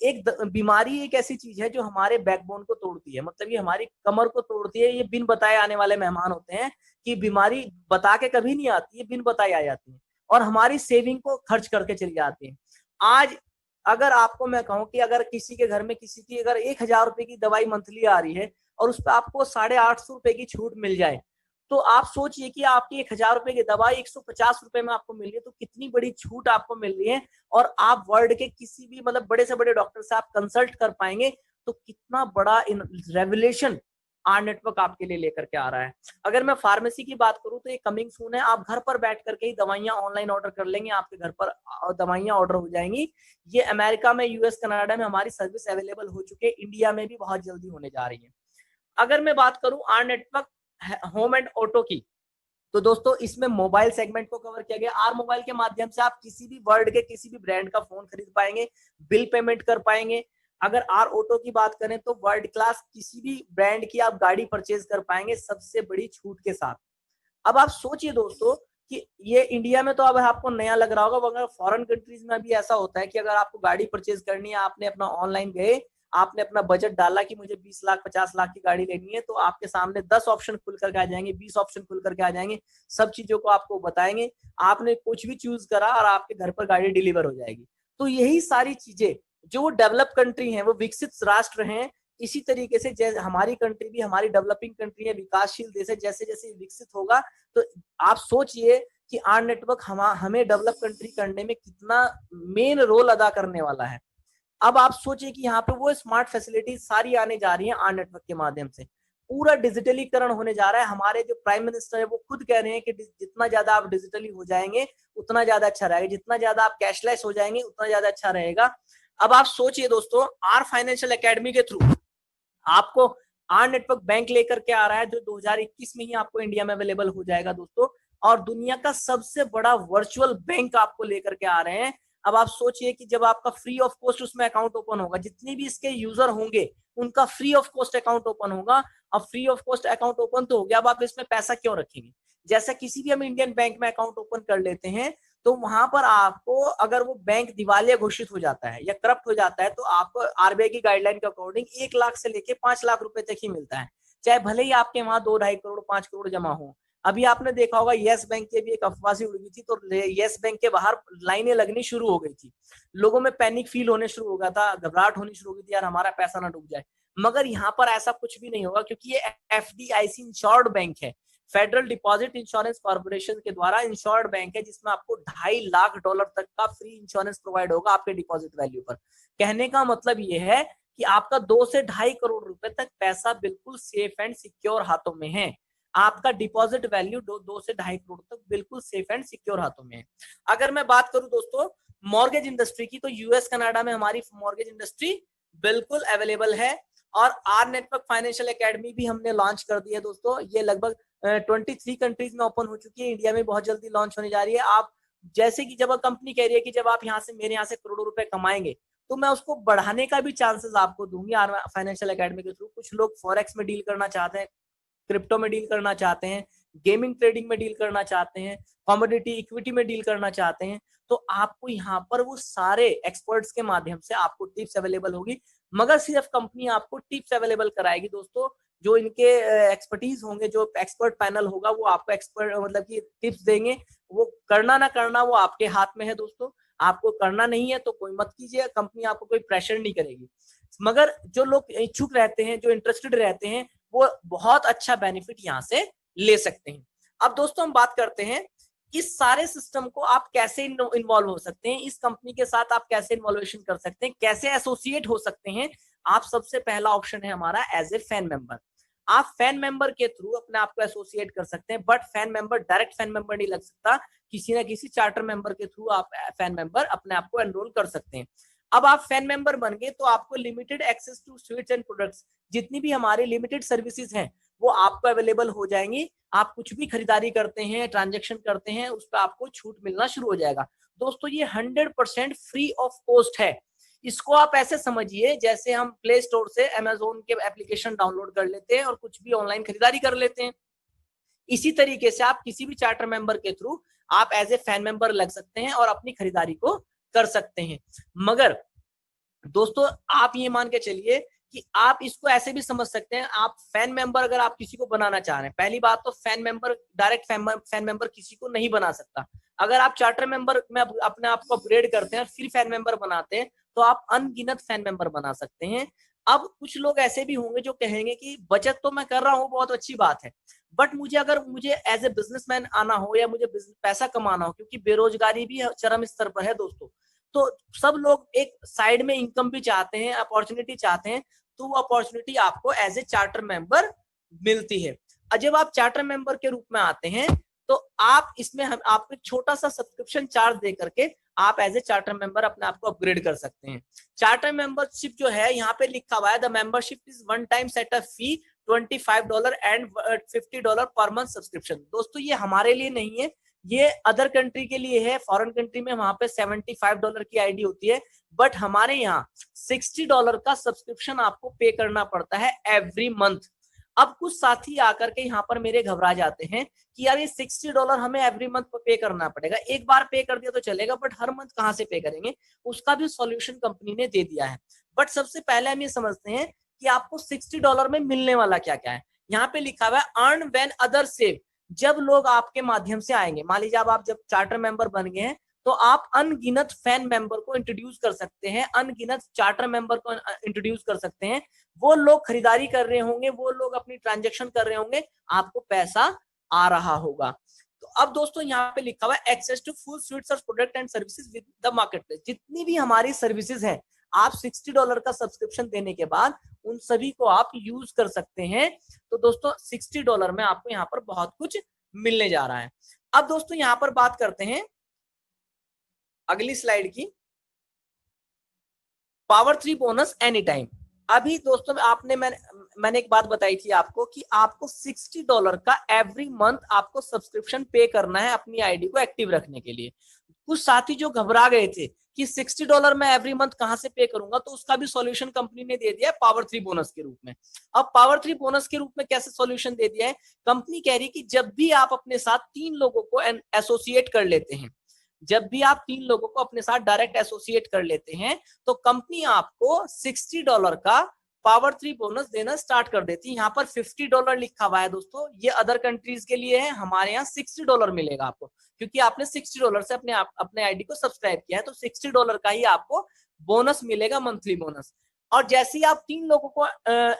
एक बीमारी एक ऐसी चीज है जो हमारे बैकबोन को तोड़ती है, मतलब ये हमारी कमर को तोड़ती है। ये बिन बताए आने वाले मेहमान होते हैं कि बीमारी बता के कभी नहीं आती है, बिन बताए आ जाती है और हमारी सेविंग को खर्च करके चली जाती है। आज अगर आपको मैं कहूं कि अगर किसी के घर में किसी की अगर 1,000 रुपए की दवाई मंथली आ रही है और उस पर आपको 850 रुपए की छूट मिल जाए, तो आप सोचिए कि आपकी 1,000 रुपए की दवाई 150 रुपए में आपको मिल रही है, तो कितनी बड़ी छूट आपको मिल रही है। और आप वर्ल्ड के किसी भी मतलब बड़े से बड़े डॉक्टर से आप कंसल्ट कर पाएंगे, तो कितना बड़ा रेवोल्यूशन आर नेटवर्क आपके लिए लेकर के आ रहा है। अगर मैं फार्मेसी की बात करूं तो ये कमिंग सून है। आप घर पर बैठ करके ही दवाइयां ऑनलाइन ऑर्डर कर लेंगे, आपके घर पर दवाइयां ऑर्डर हो जाएंगी। ये अमेरिका में, यूएस, कनाडा में हमारी सर्विस अवेलेबल हो चुकी है, इंडिया में भी बहुत जल्दी होने जा रही है। अगर मैं बात करूं R network home and auto की, तो दोस्तों इसमें मोबाइल सेगमेंट को कवर किया गया। आर मोबाइल के माध्यम से आप किसी भी वर्ल्ड के किसी भी ब्रांड का फोन खरीद पाएंगे, बिल पेमेंट कर पाएंगे। अगर आर ऑटो की बात करें तो वर्ल्ड क्लास किसी भी ब्रांड की आप गाड़ी परचेज कर पाएंगे सबसे बड़ी छूट के साथ। अब आप सोचिए दोस्तों कि ये इंडिया में तो अब आपको नया लग रहा होगा, मगर फॉरेन कंट्रीज में भी ऐसा होता है कि अगर आपको गाड़ी परचेज करनी है, आपने अपना ऑनलाइन गए, आपने अपना बजट डाला कि मुझे 20 लाख 50 लाख की गाड़ी लेनी है, तो आपके सामने 10 ऑप्शन खुल करके आ जाएंगे, 20 ऑप्शन खुल करके आ जाएंगे, सब चीजों को आपको बताएंगे। आपने कुछ भी चूज करा और आपके घर पर गाड़ी डिलीवर हो जाएगी। तो यही सारी चीजें जो डेवलप कंट्री हैं, वो विकसित राष्ट्र हैं, इसी तरीके से जैसे हमारी कंट्री भी हमारी डेवलपिंग कंट्री है, विकासशील देश है, जैसे जैसे विकसित होगा, तो आप सोचिए कि आर नेटवर्क हमें डेवलप कंट्री करने में कितना मेन रोल अदा करने वाला है। अब आप सोचिए कि यहाँ पे वो स्मार्ट फैसिलिटी सारी आने जा रही है आर नेटवर्क के माध्यम से। पूरा डिजिटलीकरण होने जा रहा है। हमारे जो प्राइम मिनिस्टर है वो खुद कह रहे हैं कि जितना ज्यादा आप डिजिटली हो जाएंगे उतना ज्यादा अच्छा रहेगा, जितना ज्यादा आप कैशलेस हो जाएंगे उतना ज्यादा अच्छा रहेगा। अब आप सोचिए दोस्तों, आर फाइनेंशियल एकेडमी के थ्रू आपको आर नेटवर्क बैंक लेकर के आ रहा है, जो 2021 में ही आपको इंडिया में अवेलेबल हो जाएगा दोस्तों। और दुनिया का सबसे बड़ा वर्चुअल बैंक आपको लेकर के आ रहे हैं। अब आप सोचिए कि जब आपका फ्री ऑफ कॉस्ट उसमें अकाउंट ओपन होगा, जितने भी इसके यूजर होंगे उनका free of cost account open होगा। अब free of cost account open तो हो गया, अब आप इसमें पैसा क्यों रखेंगे? जैसे किसी भी हम इंडियन बैंक में अकाउंट ओपन कर लेते हैं, तो वहां पर आपको अगर वो बैंक दिवालिया घोषित हो जाता है या करप्ट हो जाता है, तो आपको आरबीआई की गाइडलाइन के अकॉर्डिंग 1 लाख से लेके 5 लाख रुपए तक ही मिलता है, चाहे भले ही आपके वहां 2-2.5 करोड़ 5 करोड़ जमा हो। अभी आपने देखा होगा येस बैंक की भी एक अफवाह सी उड़ गई थी, तो येस बैंक के बाहर लाइनें लगनी शुरू हो गई थी, लोगों में पैनिक फील होने शुरू हो गया था, घबराहट होनी शुरू हो गई थी, यार हमारा पैसा ना डूब जाए। मगर यहाँ पर ऐसा कुछ भी नहीं होगा, क्योंकि ये एफडीआईसी इंश्योर्ड बैंक है। फेडरल डिपॉजिट इंश्योरेंस कॉर्पोरेशन के द्वारा इंश्योर्ड बैंक है, जिसमें आपको $2.5 लाख तक का फ्री इंश्योरेंस प्रोवाइड होगा आपके डिपॉजिट वैल्यू पर। कहने का मतलब ये है कि आपका 2 से 2.5 करोड़ रुपए तक पैसा बिल्कुल सेफ एंड सिक्योर हाथों में है। आपका डिपॉजिट वैल्यू 2 से 2.5 करोड़ तक बिल्कुल सेफ एंड सिक्योर हाथों में है। अगर मैं बात करूं दोस्तों मॉर्गेज इंडस्ट्री की, तो यूएस कनाडा में हमारी मॉर्गेज इंडस्ट्री बिल्कुल अवेलेबल है। और आर नेटवर्क फाइनेंशियल एकेडमी भी हमने लॉन्च कर दी है दोस्तों। ये लगभग 23 कंट्रीज में ओपन हो चुकी है, इंडिया में बहुत जल्दी लॉन्च होने जा रही है। आप जैसे कि जब कंपनी कह रही है कि जब आप यहाँ से मेरे यहाँ से करोड़ों रुपए कमाएंगे, तो मैं उसको बढ़ाने का भी चांसेस आपको दूंगी आर फाइनेंशियल एकेडमी के थ्रू। कुछ लोग फॉरेक्स में डील करना चाहते हैं, क्रिप्टो में डील करना चाहते हैं, गेमिंग ट्रेडिंग में डील करना चाहते हैं, कमोडिटी इक्विटी में डील करना चाहते हैं, तो आपको यहाँ पर वो सारे एक्सपर्ट्स के माध्यम से आपको टिप्स अवेलेबल होगी। मगर सिर्फ कंपनी आपको टिप्स अवेलेबल कराएगी दोस्तों, जो इनके एक्सपर्टीज होंगे, जो एक्सपर्ट पैनल होगा वो आपको एक्सपर्ट मतलब कि टिप्स देंगे। वो करना ना करना वो आपके हाथ में है दोस्तों। आपको करना नहीं है तो कोई मत कीजिए, कंपनी आपको कोई प्रेशर नहीं करेगी। मगर जो लोग इच्छुक रहते हैं, जो इंटरेस्टेड रहते हैं, वो बहुत अच्छा बेनिफिट यहाँ से ले सकते हैं। अब दोस्तों हम बात करते हैं इस सारे सिस्टम को आप कैसे इन्वॉल्व हो सकते हैं, इस कंपनी के साथ आप कैसे इन्वॉल्वेशन कर सकते हैं, कैसे एसोसिएट हो सकते हैं। आप सबसे पहला ऑप्शन है हमारा एज ए फैन मेंबर। आप फैन मेंबर के थ्रू अपने आप को एसोसिएट कर सकते हैं, but fan member direct fan member नहीं लग सकता, किसी ना किसी चार्टर मेंबर के थ्रू आप फैन मेंबर अपने आप को एनरोल कर सकते हैं। अब आप फैन मेंबर बन गए तो आपको limited access to suites and products, जितनी भी हमारी लिमिटेड सर्विसेज हैं वो आपको अवेलेबल हो जाएंगी। आप कुछ भी खरीदारी करते हैं, ट्रांजेक्शन करते हैं, उस पर आपको छूट मिलना शुरू हो जाएगा। दोस्तों ये 100% फ्री ऑफ कॉस्ट है। इसको आप ऐसे समझिए जैसे हम प्ले स्टोर से अमेजोन के एप्लीकेशन डाउनलोड कर लेते हैं और कुछ भी ऑनलाइन खरीदारी कर लेते हैं। इसी तरीके से आप किसी भी चार्टर मेंबर के थ्रू आप एज ए फैन मेंबर लग सकते हैं और अपनी खरीदारी को कर सकते हैं। मगर दोस्तों आप ये मान के चलिए कि आप इसको ऐसे भी समझ सकते हैं, आप फैन मेंबर अगर आप किसी को बनाना चाह रहे हैं, पहली बात तो fan member direct fan member किसी को नहीं बना सकता। अगर आप चार्टर मेंबर में अपने आप को अपग्रेड करते हैं फिर फैन मेंबर बनाते हैं तो आप अनगिनत फैन मेंबर बना सकते हैं। अब कुछ लोग ऐसे भी होंगे जो कहेंगे कि बचत तो मैं कर रहा हूँ, बहुत अच्छी बात है, बट मुझे एज ए बिजनेसमैन आना हो या मुझे पैसा कमाना हो, क्योंकि बेरोजगारी भी चरम स्तर पर है दोस्तों, तो सब लोग एक साइड में इनकम भी चाहते हैं, अपॉर्चुनिटी चाहते हैं, तो वो अपॉर्चुनिटी आपको एज ए चार्टर मेंबर मिलती है। और जब आप चार्टर मेंबर के रूप में आते हैं तो आप इसमें हम आपको छोटा सा सब्सक्रिप्शन चार्ज दे करके आप एज ए चार्टर मेंबर अपने आप को अपग्रेड कर सकते हैं। चार्टर मेंबरशिप जो है यहाँ पे लिखा हुआ है, the membership is one time setup fee $25 and $50 per month subscription. दोस्तों ये हमारे लिए नहीं है, ये अदर कंट्री के लिए है। फॉरेन कंट्री में वहां पे $75 की आईडी होती है, बट हमारे यहाँ $60 का सब्सक्रिप्शन आपको पे करना पड़ता है एवरी मंथ। अब कुछ साथी आकर के यहाँ पर मेरे घबरा जाते हैं कि यार ये $60 हमें एवरी मंथ पे करना पड़ेगा, एक बार पे कर दिया तो चलेगा बट हर मंथ कहाँ से पे करेंगे। उसका भी सॉल्यूशन कंपनी ने दे दिया है। बट सबसे पहले हम ये समझते हैं कि आपको $60 में मिलने वाला क्या क्या है। यहाँ पे लिखा हुआ है अर्न व्हेन अदर सेव। जब लोग आपके माध्यम से आएंगे, मान लीजिए आप जब चार्टर मेंबर बन गए हैं तो आप अनगिनत फैन मेंबर को इंट्रोड्यूस कर सकते हैं, अनगिनत चार्टर मेंबर को इंट्रोड्यूस कर सकते हैं। वो लोग खरीदारी कर रहे होंगे, वो लोग अपनी ट्रांजेक्शन कर रहे होंगे, आपको पैसा आ रहा होगा। तो अब दोस्तों यहाँ पे लिखा हुआ है access to full suites of product and services with the market place. जितनी भी हमारी सर्विसेज हैं आप $60 का सब्सक्रिप्शन देने के बाद उन सभी को आप यूज कर सकते हैं। तो दोस्तों $60 में आपको यहाँ पर बहुत कुछ मिलने जा रहा है। अब दोस्तों यहाँ पर बात करते हैं अगली स्लाइड की, पावर 3 बोनस एनी टाइम। अभी दोस्तों मैंने एक बात बताई थी आपको कि आपको $60 का एवरी मंथ आपको सब्सक्रिप्शन पे करना है अपनी आईडी को एक्टिव रखने के लिए। कुछ साथी जो घबरा गए थे कि $60 मैं एवरी मंथ कहां से पे करूंगा, तो उसका भी सॉल्यूशन कंपनी ने दे दिया है पावर 3 बोनस के रूप में। अब पावर 3 बोनस के रूप में कैसे सॉल्यूशन दे दिया है, कंपनी कह रही है कि जब भी आप अपने साथ 3 लोगों को एसोसिएट कर लेते हैं, जब भी आप 3 लोगों को अपने साथ डायरेक्ट एसोसिएट कर लेते हैं तो कंपनी आपको $60 का पावर 3 बोनस देना स्टार्ट कर देती है। यहाँ पर $50 लिखा हुआ है दोस्तों, ये अदर कंट्रीज के लिए है, हमारे यहाँ $60 मिलेगा आपको, क्योंकि आपने $60 से अपने आईडी को सब्सक्राइब किया है, तो $60 का ही आपको बोनस मिलेगा, मंथली बोनस। और जैसे ही आप 3 लोगों को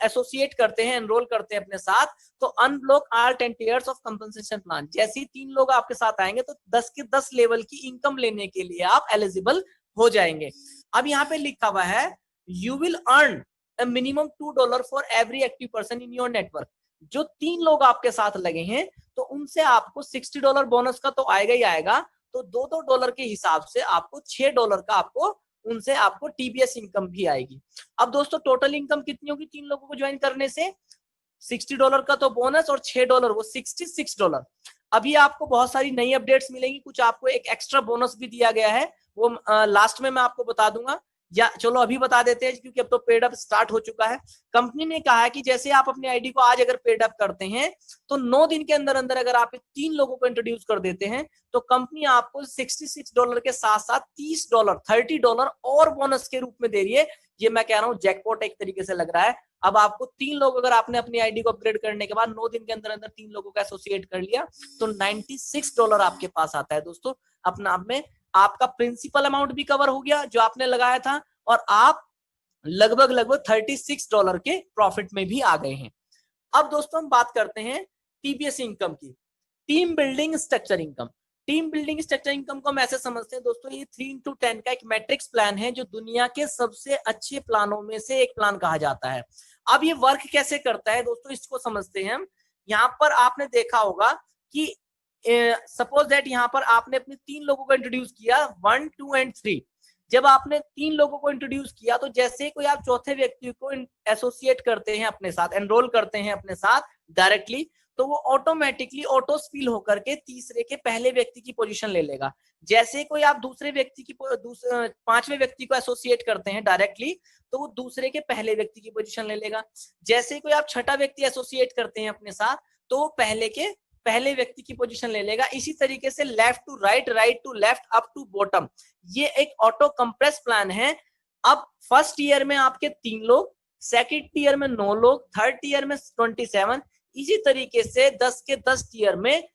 एसोसिएट करते हैं, एनरोल करते हैं अपने साथ, तो unblock all 10 years of compensation plan. जैसे ही 3 लोग आपके साथ आएंगे तो 10 के 10 लेवल की इनकम लेने के लिए आप एलिजिबल हो जाएंगे। अब यहाँ पे लिखा हुआ है you will earn a minimum $2 for every active person in your network। जो 3 लोग आपके साथ लगे हैं तो उनसे आपको $60 बोनस का तो आएगा ही आएगा, तो $2 के हिसाब से आपको $6 का आपको उनसे आपको टीबीएस इनकम भी आएगी। अब दोस्तों टोटल इनकम कितनी होगी 3 लोगों को ज्वाइन करने से? $60 का तो बोनस और $6 वो $66। अभी आपको बहुत सारी नई अपडेट्स मिलेंगी, कुछ आपको एक एक्स्ट्रा बोनस भी दिया गया है, वो लास्ट में मैं आपको बता दूंगा, या चलो अभी बता देते हैं क्योंकि अब तो पेड अप स्टार्ट हो चुका है। कंपनी ने कहा है कि जैसे आप अपनी आईडी को आज अगर पेड अप करते हैं तो 9 दिन के अंदर अंदर अगर आप 3 लोगों को इंट्रोड्यूस कर देते हैं तो कंपनी आपको $66 के साथ साथ $30 और बोनस के रूप में दे रही है। ये मैं कह रहा हूँ जैकपॉट एक तरीके से लग रहा है। अब आपको 3 लोग, अगर आपने अपनी आईडी को अपग्रेड करने के बाद 9 दिन के अंदर अंदर 3 लोगों को एसोसिएट कर लिया तो $96 आपके पास आता है दोस्तों। अपना आप में आपका प्रिंसिपल अमाउंट भी कवर हो गया जो आपने लगाया था, और आप लगभग $36 के प्रॉफिट में भी आ गए हैं। अब दोस्तों हम बात करते हैं टीबीएस इनकम की, team building structure income. Team building structure income को हम ऐसे समझते हैं दोस्तों, ये 3x10 का एक मैट्रिक्स प्लान है जो दुनिया के सबसे अच्छे प्लानों में से एक प्लान कहा जाता है। अब ये वर्क कैसे करता है दोस्तों, इसको समझते हैं हम। यहाँ पर आपने देखा होगा कि सपोज दैट यहाँ पर आपने अपने 3 लोगों को इंट्रोड्यूस किया, 1, 2 एंड 3। जब आपने 3 लोगों को इंट्रोड्यूस किया तो जैसे कोई आप चौथे व्यक्ति को एसोसिएट करते हैं अपने साथ, एनरोल करते हैं अपने साथ डायरेक्टली, तो वो ऑटोमेटिकली ऑटो स्पिल होकर के तीसरे के पहले व्यक्ति की पोजीशन ले लेगा। जैसे कोई आप दूसरे व्यक्ति की 5वें व्यक्ति को एसोसिएट करते हैं डायरेक्टली तो वो दूसरे के पहले व्यक्ति की पोजीशन ले लेगा। जैसे कोई आप छठा व्यक्ति एसोसिएट करते हैं अपने साथ तो वो पहले के पहले व्यक्ति की पोजीशन ले लेगा। इसी तरीके से left to right, right to left, up to bottom, ये एक ऑटो कंप्रेस प्लान है। अब फर्स्ट ईयर में आपके 3 लोग, सेकंड ईयर में 9 लोग, थर्ड ईयर में 27, इसी तरीके से 10 के 10 ईयर में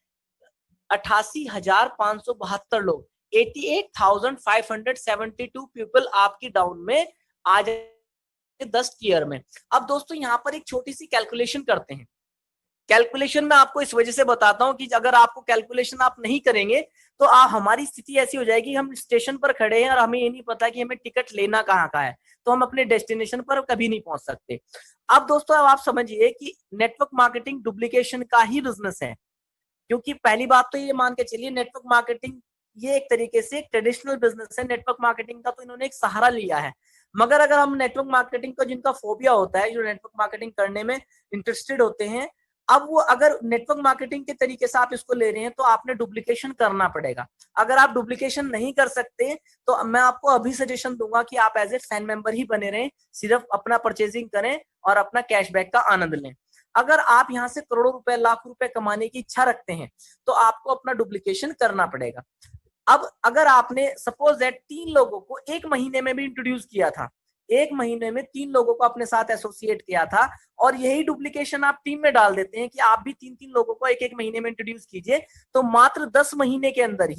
88,572 लोग, 88,572 पीपल आपकी डाउन में आ जाए 10 ईयर में। अब दोस्तों यहाँ पर एक छोटी सी कैलकुलेशन करते हैं। कैलकुलेशन में आपको इस वजह से बताता हूं कि अगर आपको कैलकुलेशन आप नहीं करेंगे तो हमारी स्थिति ऐसी हो जाएगी, हम स्टेशन पर खड़े हैं और हमें ये नहीं पता कि हमें टिकट लेना कहाँ का है, तो हम अपने डेस्टिनेशन पर कभी नहीं पहुंच सकते। अब दोस्तों अब आप समझिए कि नेटवर्क मार्केटिंग डुप्लीकेशन का ही बिजनेस है, क्योंकि पहली बात तो ये मान के चलिए नेटवर्क मार्केटिंग ये एक तरीके से ट्रेडिशनल बिजनेस है। नेटवर्क मार्केटिंग का तो इन्होंने एक सहारा लिया है, मगर अगर हम नेटवर्क मार्केटिंग का जिनका फोबिया होता है, जो नेटवर्क मार्केटिंग करने में इंटरेस्टेड होते हैं, अब वो अगर नेटवर्क मार्केटिंग के तरीके से आप इसको ले रहे हैं तो आपने डुप्लीकेशन करना पड़ेगा। अगर आप डुप्लीकेशन नहीं कर सकते तो मैं आपको अभी सजेशन दूंगा कि आप एज ए फैन मेंबर ही बने रहें, सिर्फ अपना परचेजिंग करें और अपना कैशबैक का आनंद लें। अगर आप यहाँ से करोड़ों रुपए, लाख रुपए कमाने की इच्छा रखते हैं तो आपको अपना डुप्लीकेशन करना पड़ेगा। अब अगर आपने सपोज दैट 3 लोगों को 1 महीने में भी इंट्रोड्यूस किया था, 1 महीने में 3 लोगों को अपने साथ एसोसिएट किया था, और यही डुप्लीकेशन आप टीम में डाल देते हैं कि आप भी 3-3 लोगों को 1-1 महीने में इंट्रोड्यूस कीजिए, तो मात्र 10 महीने के अंदर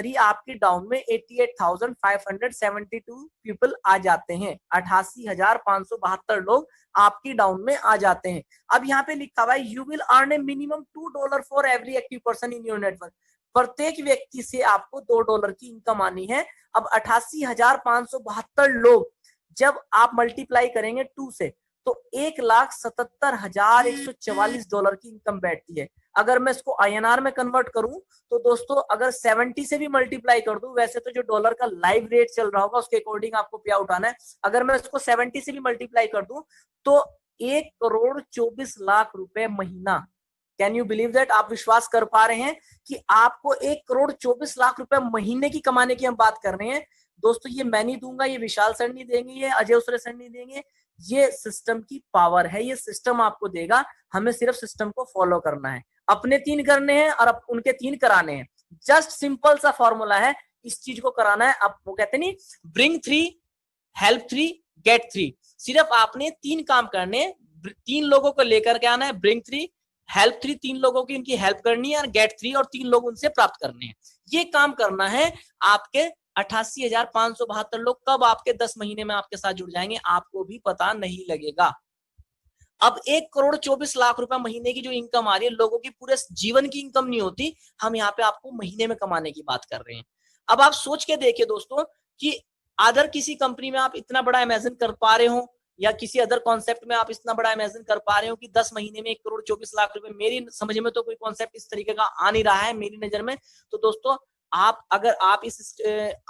ही आपकी डाउन में 88,572 पीपल आ जाते हैं। 88,572 लोग आपकी डाउन में आ जाते हैं। अब यहाँ पे लिखा हुआ है you will earn A minimum $2 for every active person in your network. प्रत्येक व्यक्ति से आपको $2 की इनकम आनी है। अब 88,572 लोग जब आप मल्टीप्लाई करेंगे 2 से तो $1,77,144 की इनकम बैठती है। अगर मैं इसको INR में कन्वर्ट करूं तो दोस्तों अगर 70 से भी मल्टीप्लाई कर दूं, वैसे तो जो डॉलर का लाइव रेट चल रहा होगा उसके अकॉर्डिंग आपको पे आउट आना है, अगर मैं इसको 70 से भी मल्टीप्लाई कर दूं तो 1,24,00,000 रुपए महीना। Can you believe that? आप विश्वास कर पा रहे हैं कि आपको 1,24,00,000 रुपए महीने की कमाने की हम बात कर रहे हैं दोस्तों। ये मैं नहीं दूंगा, ये विशाल सर नहीं देंगे, ये अजय उसरे सर नहीं देंगे, ये सिस्टम की पावर है, ये सिस्टम आपको देगा। हमें सिर्फ सिस्टम को फॉलो करना है, अपने 3 करने हैं और उनके 3 कराने हैं। जस्ट सिंपल सा फॉर्मूला है, इस चीज को कराना है। अब वो कहते नहीं ब्रिंग 3 हेल्प 3 गेट 3, सिर्फ आपने 3 काम करने, 3 लोगों को लेकर के आना है, ब्रिंग 3 हेल्प 3, 3 लोगों की उनकी हेल्प करनी है, और गेट 3 और 3 लोग उनसे प्राप्त करने हैं। ये काम करना है आपके 88,572 लोग कब आपके 10 महीने में आपके साथ जुड़ जाएंगे आपको भी पता नहीं लगेगा। अब 1,24,00,000 रुपए महीने की जो इनकम आ रही है, लोगों की पूरे जीवन की इनकम नहीं होती, हम यहाँ पे आपको महीने में कमाने की बात कर रहे हैं। अब आप सोच के देखिए दोस्तों कि अदर किसी कंपनी में आप इतना बड़ा इमेजिन कर पा रहे हो या किसी अदर कॉन्सेप्ट में आप इतना बड़ा इमेजिन कर पा रहे हो कि 10 महीने में 1,24,00,000 रुपए, मेरी समझ में तो कोई कॉन्सेप्ट इस तरीके का आ नहीं रहा है मेरी नजर में। तो दोस्तों आप अगर आप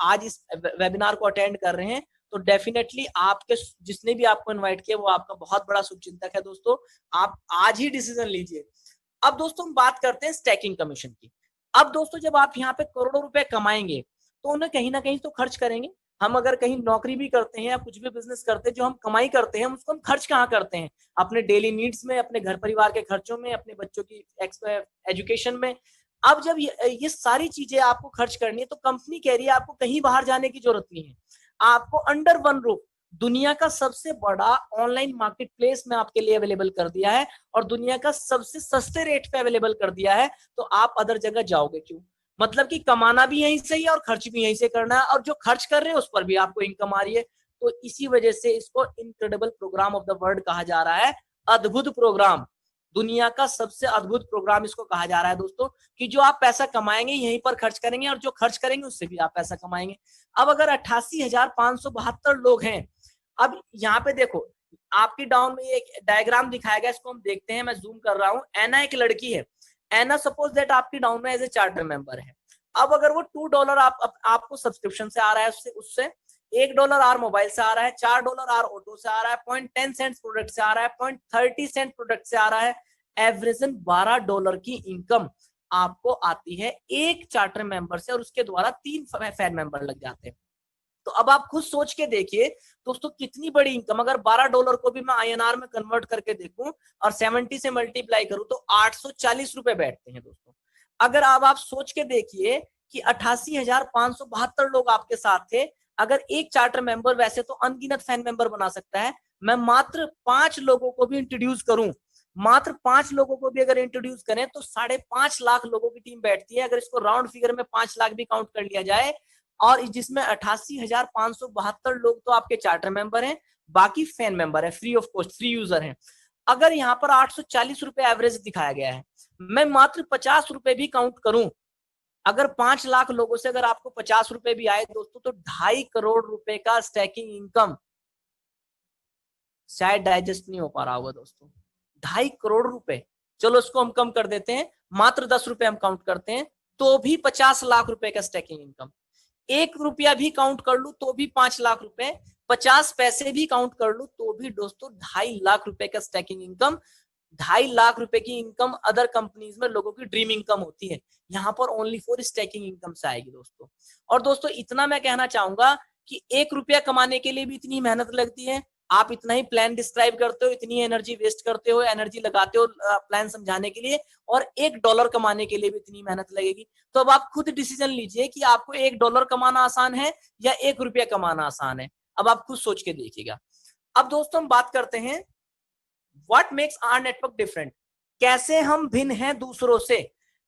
आज इस वेबिनार को अटेंड कर रहे हैं तो डेफिनेटली आपके जिसने भी आपको इनवाइट किया वो आपका बहुत बड़ा शुभचिंतक है दोस्तों, आप आज ही डिसीजन लीजिए। अब दोस्तों हम बात करते हैं स्टैकिंग कमीशन की। अब दोस्तों जब आप यहाँ पे करोड़ों रुपए कमाएंगे तो उन्हें कहीं ना कहीं तो खर्च करेंगे। हम अगर कहीं नौकरी भी करते हैं या कुछ भी बिजनेस करते हैं, जो हम कमाई करते हैं उसको हम खर्च कहाँ करते हैं? अपने डेली नीड्स में, अपने घर परिवार के खर्चों में, अपने बच्चों की एजुकेशन में। अब जब ये सारी चीजें आपको खर्च करनी है तो कंपनी कह रही है आपको कहीं बाहर जाने की जरूरत नहीं है, आपको अंडर वन रूफ दुनिया का सबसे बड़ा ऑनलाइन मार्केट प्लेस में आपके लिए अवेलेबल कर दिया है और दुनिया का सबसे सस्ते रेट पे अवेलेबल कर दिया है, तो आप अदर जगह जाओगे क्यों? मतलब कि कमाना भी यहीं से ही है और खर्च भी यहीं से करना है, और जो खर्च कर रहे हैं उस पर भी आपको इनकम आ रही है। तो इसी वजह से इसको incredible program of the world कहा जा रहा है, अद्भुत प्रोग्राम, दुनिया का सबसे अद्भुत प्रोग्राम इसको कहा जा रहा है दोस्तों, कि जो आप पैसा कमाएंगे यहीं पर खर्च करेंगे और जो खर्च करेंगे उससे भी आप पैसा कमाएंगे। अब अगर 88,572 लोग हैं, अब यहाँ पे देखो आपकी डाउन में एक डायग्राम दिखाया गया, इसको हम देखते हैं, मैं जूम कर रहा हूँ। एना एक लड़की है, एना सपोज दैट आपकी डाउन में एज ए चार्टर मेंबर है। अब अगर वो $2 आपको सब्सक्रिप्शन से आ रहा है, उससे $1 आर मोबाइल से आ रहा है, $4 आर ऑटो से आ रहा है, 0.10 प्रोडक्ट से आ रहा है, 0.30 प्रोडक्ट से आ रहा है, एवरेजन $12 की इनकम आपको आती है एक चार्टर मेंबर से, और उसके द्वारा 3 फैन मेंबर लग जाते हैं। तो अब आप खुद सोच के देखिए दोस्तों कितनी बड़ी इनकम। अगर $12 को भी मैं INR में कन्वर्ट करके देखूं और 70 से मल्टीप्लाई करूं तो 840 रुपए बैठते हैं दोस्तों। अगर अब आप सोच के देखिए कि 88,572 लोग आपके साथ थे, अगर एक चार्टर मेंबर वैसे तो अनगिनत फैन मेंबर बना सकता है, मैं मात्र 5 लोगों को भी इंट्रोड्यूस करूं, मात्र 5 लोगों को भी अगर इंट्रोड्यूस करें तो 5.5 लाख लोगों की टीम बैठती है। अगर इसको राउंड फिगर में 5 लाख भी काउंट कर लिया जाए, और जिसमें 88,572 लोग तो आपके चार्टर मेंबर हैं, बाकी फैन मेंबर है, free of cost, free user हैं। अगर यहाँ पर 840 रुपए एवरेज दिखाया गया है, मैं मात्र 50 रुपए भी काउंट करूं, अगर 5 लाख लोगों से अगर आपको 50 रुपए भी आए दोस्तों, तो 2.5 करोड़ रुपए का स्टैकिंग इनकम शायद डाइजेस्ट नहीं हो पा रहा होगा दोस्तों। 2.5 करोड़ रुपए, चलो उसको हम कम कर देते हैं, मात्र 10 रुपए हम काउंट करते हैं, तो भी 50 लाख रुपए का स्टैकिंग इनकम। 1 रुपया भी काउंट कर लू तो भी 5 लाख रुपए, 50 पैसे भी काउंट कर लू तो भी दोस्तों 2.5 लाख रुपए का स्टैकिंग इनकम। 2.5 लाख रुपए की इनकम अदर कंपनीज में लोगों की ड्रीम इनकम होती है, यहाँ पर ओनली फॉर स्टैकिंग इनकम से आएगी दोस्तों। और दोस्तों इतना मैं कहना चाहूंगा कि 1 रुपया कमाने के लिए भी इतनी मेहनत लगती है, आप इतना ही प्लान डिस्क्राइब करते हो, इतनी एनर्जी वेस्ट करते हो, एनर्जी लगाते हो प्लान समझाने के लिए, और $1 कमाने के लिए भी इतनी मेहनत लगेगी। तो अब आप खुद डिसीजन लीजिए कि आपको $1 कमाना आसान है या 1 रुपया कमाना आसान है। अब आप खुद सोच के देखिएगा। अब दोस्तों हम बात करते हैं what makes our network different, कैसे हम भिन्न हैं दूसरों से।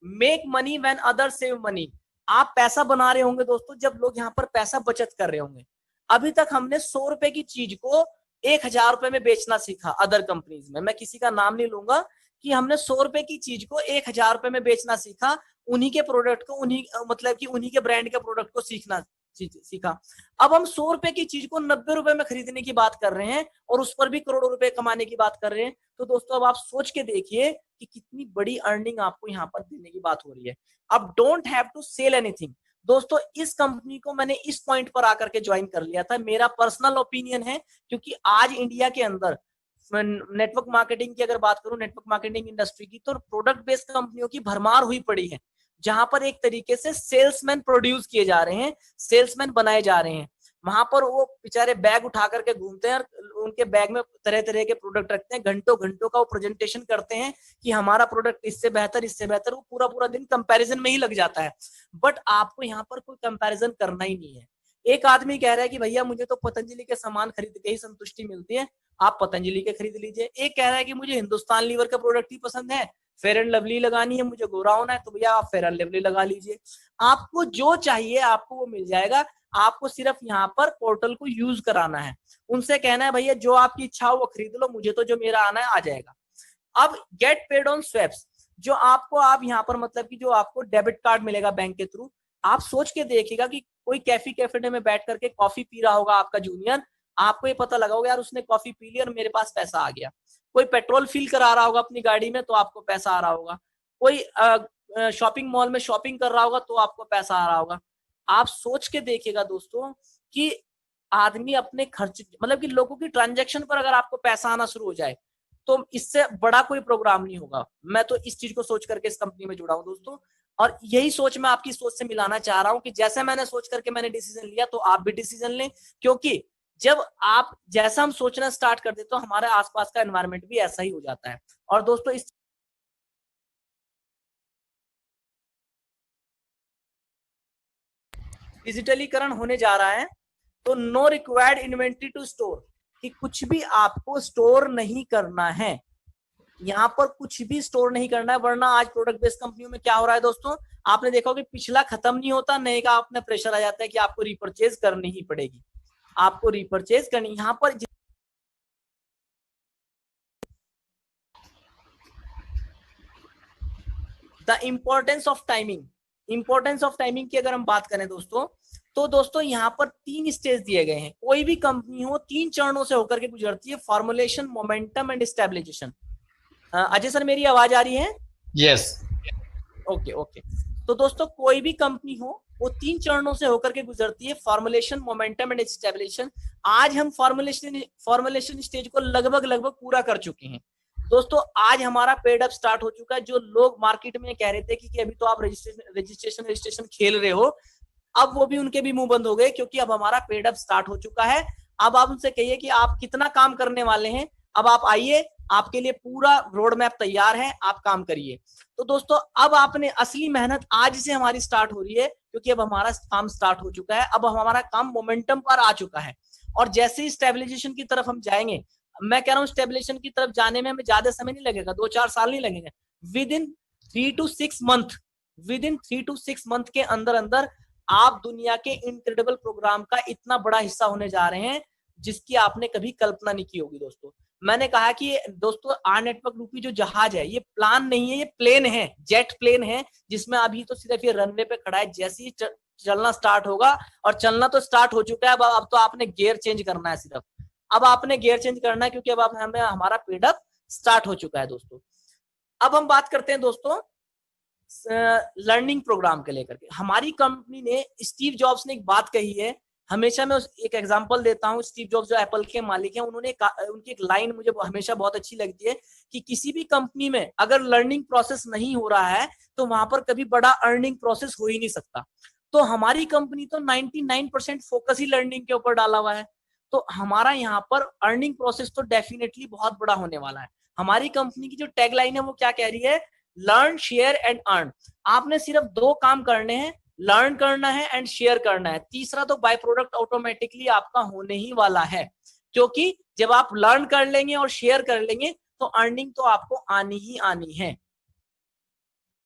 Make money when other save money, आप पैसा बना रहे होंगे दोस्तों जब लोग यहाँ पर पैसा बचत कर रहे होंगे। अभी तक हमने 100 रुपए की चीज को 1,000 रुपए में बेचना सीखा अदर कंपनीज में, मैं किसी का नाम नहीं लूंगा, कि हमने 100 रुपए की चीज को 1,000 रुपए में बेचना सीखा, उन्हीं के प्रोडक्ट को, उन्हीं मतलब कि उन्हीं के ब्रांड के प्रोडक्ट को सीखा। अब हम 100 रुपए की चीज को 90 रुपए में खरीदने की बात कर रहे हैं और उस पर भी करोड़ों रुपए कमाने की बात कर रहे हैं। तो दोस्तों अब आप सोच के देखिए कि कितनी बड़ी अर्निंग आपको यहाँ पर देने की बात हो रही है। अब don't have to sell anything दोस्तों, इस कंपनी को मैंने इस पॉइंट पर आकर के ज्वाइन कर लिया था, मेरा पर्सनल ओपिनियन है, क्योंकि आज इंडिया के अंदर नेटवर्क मार्केटिंग की अगर बात करूं, नेटवर्क मार्केटिंग इंडस्ट्री की, तो प्रोडक्ट बेस्ड कंपनियों की भरमार हुई पड़ी है, जहां पर एक तरीके से सेल्समैन प्रोड्यूस किए जा रहे हैं, सेल्समैन बनाए जा रहे हैं। वहां पर वो बेचारे बैग उठा करके घूमते हैं और उनके बैग में तरह तरह के प्रोडक्ट रखते हैं, घंटों घंटों का वो प्रेजेंटेशन करते हैं कि हमारा प्रोडक्ट इससे बेहतर, इससे बेहतर, वो पूरा पूरा दिन कंपैरिजन में ही लग जाता है। बट आपको यहाँ पर कोई कंपैरिजन करना ही नहीं है। एक आदमी कह रहा है कि भैया मुझे तो पतंजलि के सामान खरीद के ही संतुष्टि मिलती है, आप पतंजलि के खरीद लीजिए। एक कह रहा है कि मुझे हिंदुस्तान लीवर का प्रोडक्ट ही पसंद है, फेयर एंड लवली लगानी है, मुझे गोरा होना है, तो भैया आप फेयर एंड लवली लगा लीजिए। आपको जो चाहिए आपको वो मिल जाएगा। आपको सिर्फ यहाँ पर पोर्टल को यूज कराना है, उनसे कहना है भैया जो आपकी इच्छा हो वो खरीद लो, मुझे तो जो मेरा आना है आ जाएगा। अब गेट पेड ऑन स्वैप्स, जो आपको आप यहाँ पर मतलब कि जो आपको डेबिट कार्ड मिलेगा बैंक के थ्रू, आप सोच के देखिएगा कि कोई कैफे में बैठ करके कॉफी पी रहा होगा आपका जूनियर, आपको ये पता लगा होगा यार उसने कॉफी पी ली और मेरे पास पैसा आ गया। कोई पेट्रोल फिल करा रहा होगा अपनी गाड़ी में तो आपको पैसा आ रहा होगा। कोई शॉपिंग मॉल में शॉपिंग कर रहा होगा तो आपको पैसा आ रहा होगा। आप सोच के देखिएगा दोस्तों कि आदमी अपने खर्च मतलब कि लोगों की ट्रांजैक्शन पर अगर आपको पैसा आना शुरू हो जाए तो इससे बड़ा कोई प्रोग्राम नहीं होगा। मैं तो इस चीज को सोच करके इस कंपनी में जुड़ा हूं दोस्तों, और यही सोच मैं आपकी सोच से मिलाना चाह रहा हूं कि जैसे मैंने सोच करके मैंने डिसीजन लिया तो आप भी डिसीजन लें, क्योंकि जब आप जैसा हम सोचना स्टार्ट कर देते तो हमारे आसपास का एनवायरनमेंट भी ऐसा ही हो जाता है। और दोस्तों इस डिजिटलीकरण होने जा रहा है तो no required inventory to store, कि कुछ भी आपको स्टोर नहीं करना है, यहाँ पर कुछ भी स्टोर नहीं करना है। वरना आज प्रोडक्ट बेस्ड कंपनियों में क्या हो रहा है दोस्तों, आपने देखा कि पिछला खत्म नहीं होता, नए का आपने प्रेशर आ जाता है कि आपको रिपर्चेज करनी ही पड़ेगी, आपको रिपर्चेज करनी। यहाँ पर the importance of timing, importance of timing की अगर हम बात करें दोस्तों, तो दोस्तों यहाँ पर 3 स्टेज दिए गए हैं। कोई भी कंपनी हो 3 चरणों से होकर के गुजरती है, formulation, momentum and stabilisation. Ajay sir मेरी आवाज आ रही है? यस। Okay okay. तो दोस्तों कोई भी कंपनी हो वो 3 चरणों से होकर के गुजरती है, फॉर्मुलेशन, मोमेंटम एंड स्टेबलाइजेशन। आज हम फॉर्मुलेशन स्टेज को लगभग पूरा कर चुके हैं दोस्तों। आज हमारा पेड अप स्टार्ट हो चुका है। जो लोग मार्केट में कह रहे थे कि अभी तो आप रजिस्ट्रेशन खेल रहे हो, अब वो भी उनके भी मुंह बंद हो गए, क्योंकि अब हमारा पेड अप स्टार्ट हो चुका है। अब आप उनसे कहिए कि आप कितना काम करने वाले हैं, अब आप आइए, आपके लिए पूरा रोड मैप तैयार है, आप काम करिए। तो दोस्तों अब आपने असली मेहनत आज से हमारी स्टार्ट हो रही है, क्योंकि अब हमारा काम स्टार्ट हो चुका है, अब हमारा काम मोमेंटम पर आ चुका है। और जैसे ही स्टेबलाइजेशन की तरफ हम जाएंगे, मैं कह रहा हूँ स्टेबलाइजेशन की तरफ जाने में हमें ज्यादा समय नहीं लगेगा, 2-4 साल नहीं लगेंगे। With in 3 to 6 month, with in 3 to 6 month के अंदर अंदर आप दुनिया के इनक्रेडिबल प्रोग्राम का इतना बड़ा हिस्सा होने जा रहे हैं जिसकी आपने कभी कल्पना नहीं की होगी दोस्तों। मैंने कहा कि दोस्तों आर नेटवर्क रूपी जो जहाज है ये प्लान नहीं है, ये प्लेन है, जेट प्लेन है, जिसमें अभी तो सिर्फ ये रनवे पे खड़ा है। जैसे ही चलना स्टार्ट होगा, और चलना तो स्टार्ट हो चुका है, अब तो आपने गियर चेंज करना है सिर्फ, अब आपने गियर चेंज करना है, क्योंकि अब हमें हमारा पेडअप स्टार्ट हो चुका है दोस्तों। अब हम बात करते हैं दोस्तों लर्निंग प्रोग्राम के लेकर के। हमारी कंपनी ने, स्टीव जॉब्स ने एक बात कही है, हमेशा मैं एक एग्जांपल देता हूं। स्टीव जॉब्स जो एप्पल के मालिक हैं, उन्होंने उनकी एक लाइन मुझे हमेशा बहुत अच्छी लगती है कि किसी भी कंपनी में अगर लर्निंग प्रोसेस नहीं हो रहा है तो वहां पर कभी बड़ा अर्निंग प्रोसेस हो ही नहीं सकता। तो हमारी कंपनी तो 99% फोकस ही लर्निंग के ऊपर डाला हुआ है। तो हमारा यहाँ पर अर्निंग प्रोसेस तो डेफिनेटली बहुत बड़ा होने वाला है। हमारी कंपनी की जो टैगलाइन है वो क्या कह रही है, लर्न, शेयर एंड अर्न। आपने सिर्फ 2 काम करने हैं, लर्न करना है एंड शेयर करना है। तीसरा तो बाय प्रोडक्ट ऑटोमेटिकली आपका होने ही वाला है, क्योंकि जब आप लर्न कर लेंगे और शेयर कर लेंगे तो अर्निंग तो आपको आनी ही आनी है।